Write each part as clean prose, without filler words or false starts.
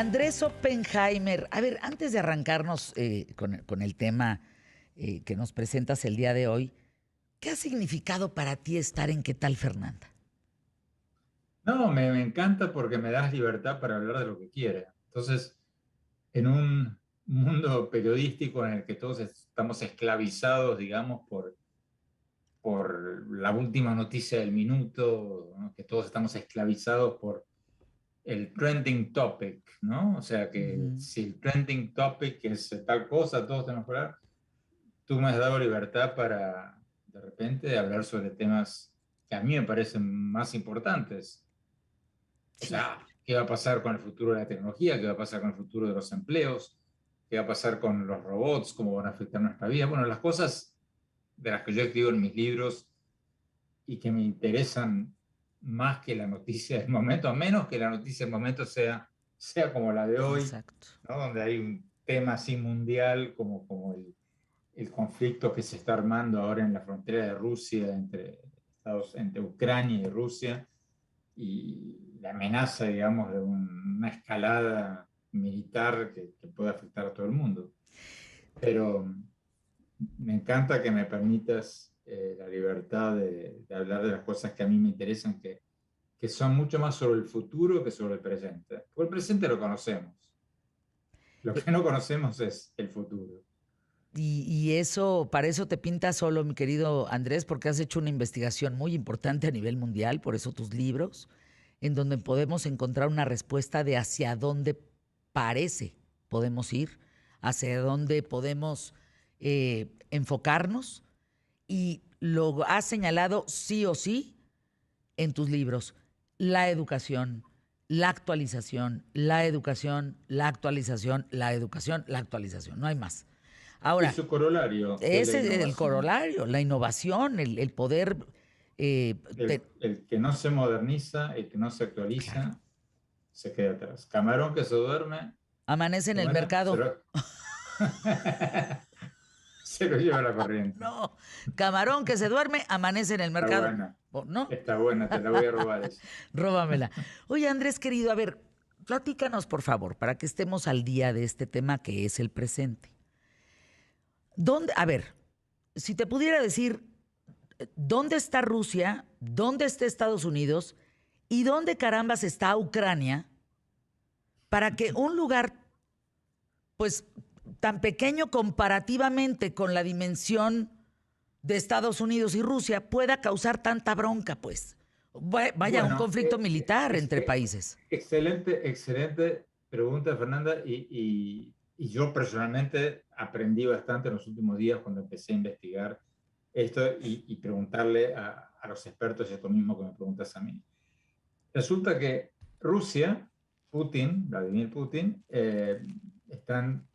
Andrés Oppenheimer, a ver, antes de arrancarnos con el tema que nos presentas el día de hoy, ¿qué ha significado para ti estar en ¿Qué tal, Fernanda? No, me encanta porque me das libertad para hablar de lo que quiera. Entonces, en un mundo periodístico en el que todos estamos esclavizados, digamos, por la última noticia del minuto, ¿no? Que todos estamos esclavizados por el trending topic, ¿no? O sea, que Ujú. si el trending topic es tal cosa, todos tenemos que hablar. Tú me has dado libertad para, de repente, hablar sobre temas que a mí me parecen más importantes. O Sí, sea, ¿qué va a pasar con el futuro de la tecnología? ¿Qué va a pasar con el futuro de los empleos? ¿Qué va a pasar con los robots? ¿Cómo van a afectar nuestra vida? Bueno, las cosas de las que yo escribo en mis libros y que me interesan más que la noticia del momento, a menos que la noticia del momento sea como la de hoy, exacto. ¿no? Donde hay un tema así mundial como el conflicto que se está armando ahora en la frontera de Rusia entre Ucrania y Rusia y la amenaza, digamos, de una escalada militar que puede afectar a todo el mundo. Pero me encanta que me permitas la libertad de hablar de las cosas que a mí me interesan, que son mucho más sobre el futuro que sobre el presente. Porque el presente lo conocemos. Lo Eh, que no conocemos es el futuro. y eso, para eso te pintas solo, mi querido Andrés, porque has hecho una investigación muy importante a nivel mundial, por eso tus libros, en donde podemos encontrar una respuesta de hacia dónde parece podemos ir, hacia dónde podemos enfocarnos, y lo has señalado sí o sí en tus libros: la educación, la actualización, la educación, la actualización, la educación, la actualización. No hay más. Y Ahora, su corolario, que es la ese es el innovación. corolario, la innovación, el poder. eh, te- El que no se moderniza, el que no se claro, actualiza, se queda atrás. Camarón que se duerme, amanece en el ¿cómo era? mercado. Se lo lleva la corriente. No, camarón que se duerme, amanece en el Está mercado. buena, ¿No? está buena, te la voy a robar esa. Róbamela. Oye, Andrés, querido, a ver, platícanos, por favor, para que estemos al día de este tema que es el presente. ¿Dónde, a ver, si te pudiera decir, ¿dónde está Rusia? ¿Dónde está Estados Unidos? ¿Y dónde carambas está Ucrania? Para que un lugar, pues, tan pequeño comparativamente con la dimensión de Estados Unidos y Rusia pueda causar tanta bronca, pues. Vaya, un Bueno, conflicto militar entre países. excelente pregunta, Fernanda, y yo personalmente aprendí bastante en los últimos días cuando empecé a investigar esto y preguntarle a los expertos esto mismo que me preguntas a mí. Resulta que Rusia, Vladimir Putin, están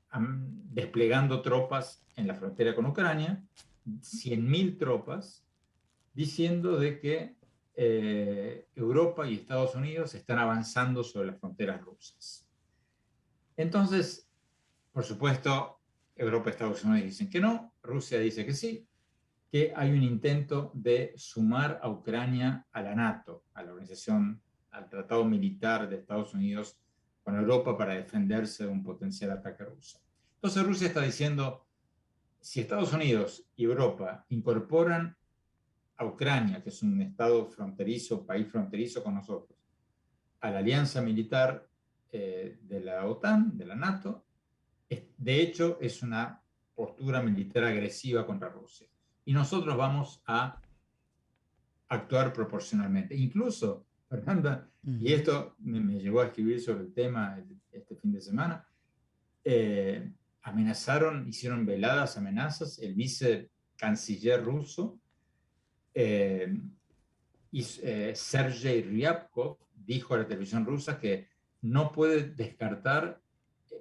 desplegando tropas en la frontera con Ucrania, 100.000 tropas, diciendo de que Europa y Estados Unidos están avanzando sobre las fronteras rusas. Entonces, por supuesto, Europa y Estados Unidos dicen que no, Rusia dice que sí, que hay un intento de sumar a Ucrania a la NATO, a la organización, al tratado militar de Estados Unidos con Europa para defenderse de un potencial ataque ruso. Entonces Rusia está diciendo, si Estados Unidos y Europa incorporan a Ucrania, que es un estado fronterizo, país fronterizo con nosotros, a la alianza militar de la OTAN, de la NATO, de hecho es una postura militar agresiva contra Rusia. Y nosotros vamos a actuar proporcionalmente. Incluso, Fernanda, y Ujú. esto me llevó a escribir sobre el tema este fin de semana, eh, amenazaron, hicieron veladas amenazas, el vicecanciller ruso eh, Sergei Ryabkov dijo a la televisión rusa que no puede descartar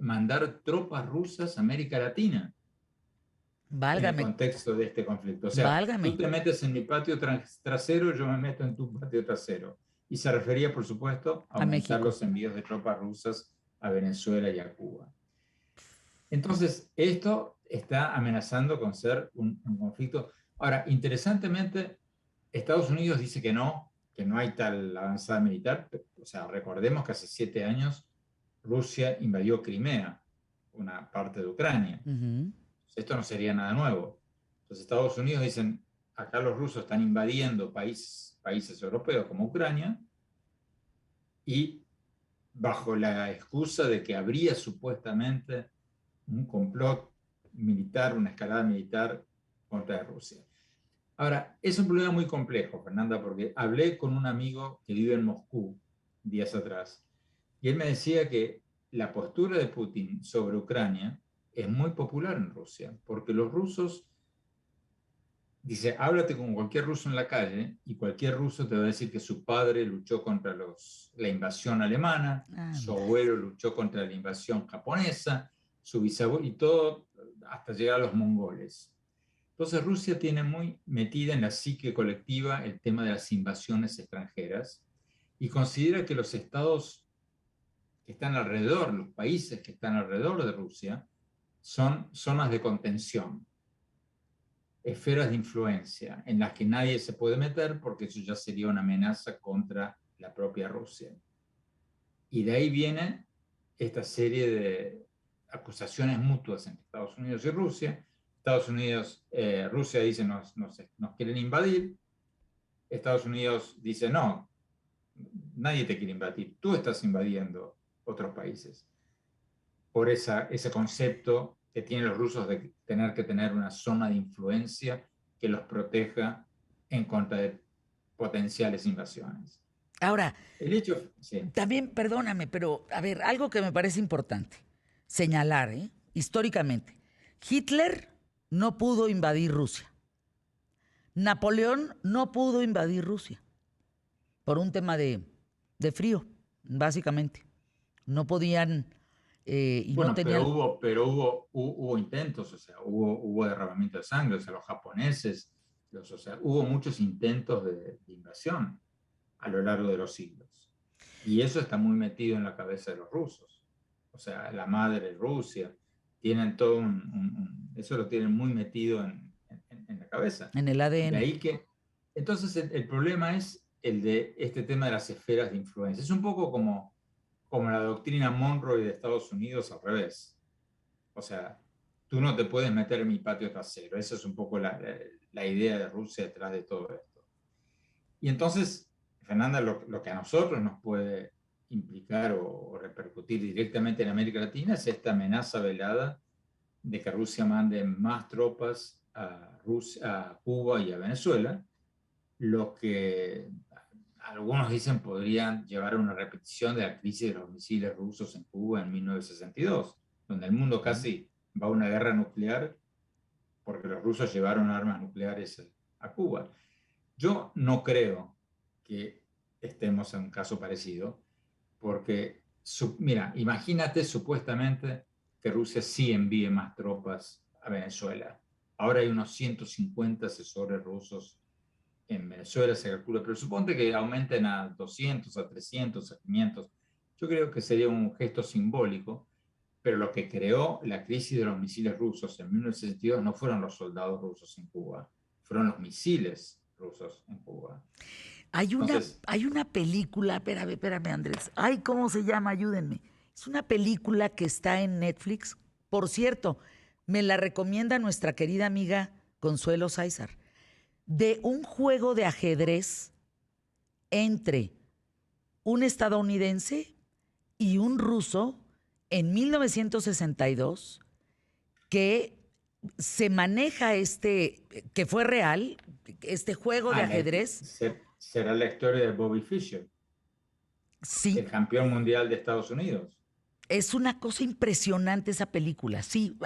mandar tropas rusas a América Latina en el Válgame, contexto de este conflicto. O sea, válgame. tú te metes en mi patio trasero, yo me meto en tu patio trasero. Y se refería, por supuesto, a A aumentar México. los envíos de tropas rusas a Venezuela y a Cuba. Entonces, esto está amenazando con ser un conflicto. Ahora, interesantemente, Estados Unidos dice que no hay tal avanzada militar. O sea, recordemos que hace 7 años Rusia invadió Crimea, una parte de Ucrania. Ujú. Esto no sería nada nuevo. Entonces Estados Unidos dicen, acá los rusos están invadiendo países europeos como Ucrania, y bajo la excusa de que habría supuestamente un complot militar, una escalada militar contra Rusia. Ahora, es un problema muy complejo, Fernanda, porque hablé con un amigo que vive en Moscú días atrás, y él me decía que la postura de Putin sobre Ucrania es muy popular en Rusia, porque los rusos, dice, háblate con cualquier ruso en la calle y cualquier ruso te va a decir que su padre luchó contra la invasión alemana, su Anda. abuelo luchó contra la invasión japonesa, su bisabuelo y todo hasta llegar a los mongoles. Entonces Rusia tiene muy metida en la psique colectiva el tema de las invasiones extranjeras y considera que los estados que están alrededor, los países que están alrededor de Rusia, son zonas de contención, esferas de influencia en las que nadie se puede meter porque eso ya sería una amenaza contra la propia Rusia. Y de ahí viene esta serie de acusaciones mutuas entre Estados Unidos y Rusia. Estados Unidos, Rusia dice nos quieren invadir. Estados Unidos dice no, nadie te quiere invadir, tú estás invadiendo otros países. Por ese concepto que tienen los rusos de tener que tener una zona de influencia que los proteja en contra de potenciales invasiones. Ahora, El hecho, sí, también, perdóname, pero a ver, algo que me parece importante señalar, históricamente, Hitler no pudo invadir Rusia. Napoleón no pudo invadir Rusia por un tema de frío, básicamente. No podían y no bueno, tenían... hubo intentos, o sea, hubo derramamiento de sangre, o sea, los japoneses, o sea, hubo muchos intentos de invasión a lo largo de los siglos. Y eso está muy metido en la cabeza de los rusos. O sea, la madre Rusia, tienen todo eso lo tienen muy metido en la cabeza. En el De ADN. ahí que, entonces el problema es el de este tema de las esferas de influencia. Es un poco como la doctrina Monroe de Estados Unidos al revés. O sea, tú no te puedes meter en mi patio trasero. Esa es un poco la idea de Rusia detrás de todo esto. Y entonces, Fernanda, lo que a nosotros nos puede implicar o repercutir directamente en América Latina es esta amenaza velada de que Rusia mande más tropas a Cuba y a Venezuela, lo que algunos dicen podrían llevar a una repetición de la crisis de los misiles rusos en Cuba en 1962, donde el mundo casi va a una guerra nuclear porque los rusos llevaron armas nucleares a Cuba. Yo no creo que estemos en un caso parecido, porque, mira, imagínate supuestamente que Rusia sí envíe más tropas a Venezuela. Ahora hay unos 150 asesores rusos en Venezuela, se calcula, pero suponte que aumenten a 200, a 300, a 500. Yo creo que sería un gesto simbólico, pero lo que creó la crisis de los misiles rusos en 1962 no fueron los soldados rusos en Cuba, fueron los misiles rusos en Cuba. Entonces, Hay una película, espérame, Andrés. Ay, ¿cómo se llama? Ayúdenme. Es una película que está en Netflix. Por cierto, me la recomienda nuestra querida amiga Consuelo Sáizar. De un juego de ajedrez entre un estadounidense y un ruso en 1962 que se maneja que fue real, este juego de ajedrez. será la historia de Bobby Fischer, el Sí, campeón mundial de Estados Unidos. es una cosa impresionante esa película. Sí,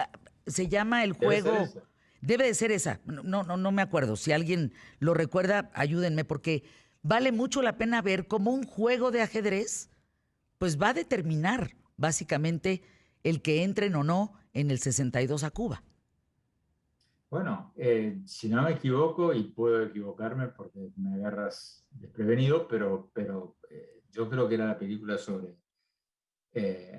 se llama El Debe ser juego. esa. Debe de ser esa. No me acuerdo. Si alguien lo recuerda, ayúdenme, porque vale mucho la pena ver cómo un juego de ajedrez, pues va a determinar básicamente el que entren o no en el 62 a Cuba. Bueno, si no me equivoco, y puedo equivocarme porque me agarras desprevenido, pero yo creo que era la película sobre,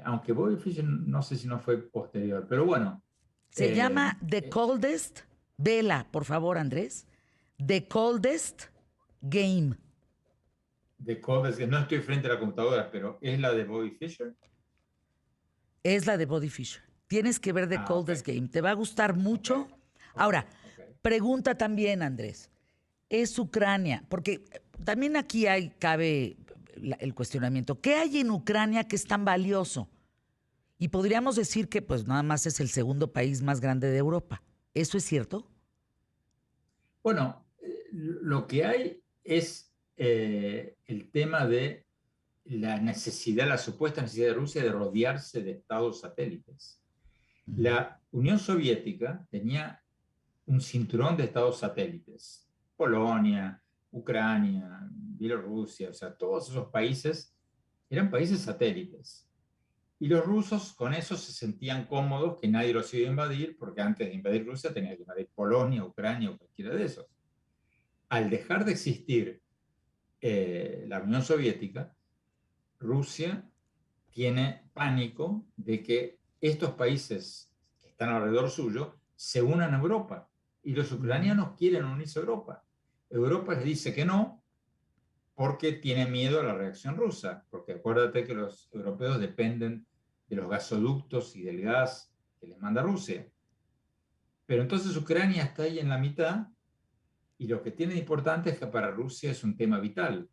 aunque Bobby Fischer no sé si no fue posterior, pero bueno, Se eh, llama The eh, Coldest. Vela, por favor, Andrés. The Coldest Game. de cosas que no estoy frente a la computadora, pero es la de Bobby Fischer. Es la de Bobby Fischer. Tienes que ver The Coldest Game. Te va a gustar mucho. Ahora, pregunta también, Andrés. ¿Es Ucrania? Porque también aquí cabe el cuestionamiento. ¿Qué hay en Ucrania que es tan valioso? Y podríamos decir que pues nada más es el segundo país más grande de Europa. ¿Eso es cierto? Bueno, lo que hay es el tema de la necesidad, la supuesta necesidad de Rusia de rodearse de estados satélites. La Unión Soviética tenía un cinturón de estados satélites. Polonia, Ucrania, Bielorrusia, o sea, todos esos países eran países satélites. Y los rusos con eso se sentían cómodos, que nadie los iba a invadir, porque antes de invadir Rusia tenía que invadir Polonia, Ucrania o cualquiera de esos. Al dejar de existir la Unión Soviética, Rusia tiene pánico de que estos países que están alrededor suyo se unan a Europa. Y los ucranianos quieren unirse a Europa. Europa les dice que no, porque tiene miedo a la reacción rusa. Porque acuérdate que los europeos dependen de los gasoductos y del gas que les manda Rusia. Pero entonces Ucrania está ahí en la mitad, y lo que tiene de importante es que para Rusia es un tema vital.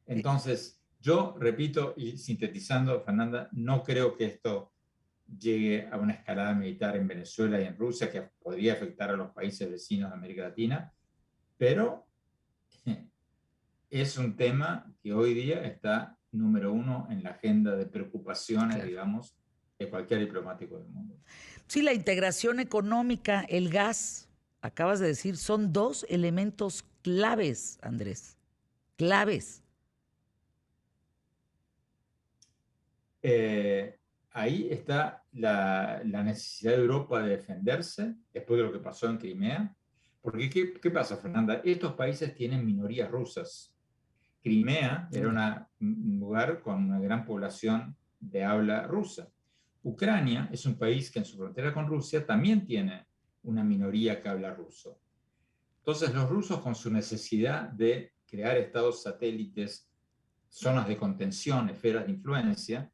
Entonces, yo repito y sintetizando, Fernanda, no creo que esto llegue a una escalada militar en Venezuela y en Rusia que podría afectar a los países vecinos de América Latina, pero es un tema que hoy día está número uno en la agenda de preocupaciones, claro, digamos, de cualquier diplomático del mundo. Sí, la integración económica, el gas, acabas de decir, son dos elementos claves, Andrés, claves. Ahí está la necesidad de Europa de defenderse después de lo que pasó en Crimea. Porque, ¿qué pasa, Fernanda? Estos países tienen minorías rusas. Crimea era un lugar con una gran población de habla rusa. Ucrania es un país que en su frontera con Rusia también tiene una minoría que habla ruso. Entonces, los rusos, con su necesidad de crear estados satélites, zonas de contención, esferas de influencia,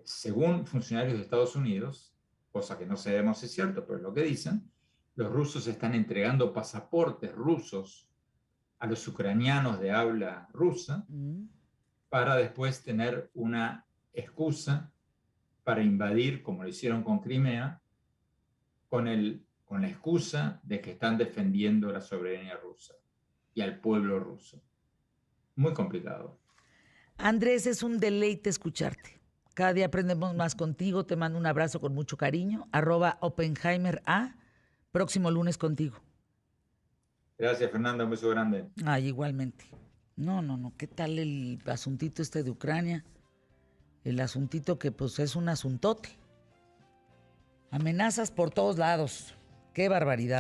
según funcionarios de Estados Unidos, cosa que no sabemos si es cierto, pero es lo que dicen, los rusos están entregando pasaportes rusos a los ucranianos de habla rusa para después tener una excusa para invadir, como lo hicieron con Crimea, con la excusa de que están defendiendo la soberanía rusa y al pueblo ruso. Muy complicado. Andrés, es un deleite escucharte. Cada día aprendemos más contigo. Te mando un abrazo con mucho cariño. @OppenheimerA. Próximo lunes contigo. Gracias, Fernanda. Un beso grande. Ay, igualmente. No. ¿Qué tal el asuntito este de Ucrania? El asuntito que pues es un asuntote. Amenazas por todos lados. Qué barbaridad.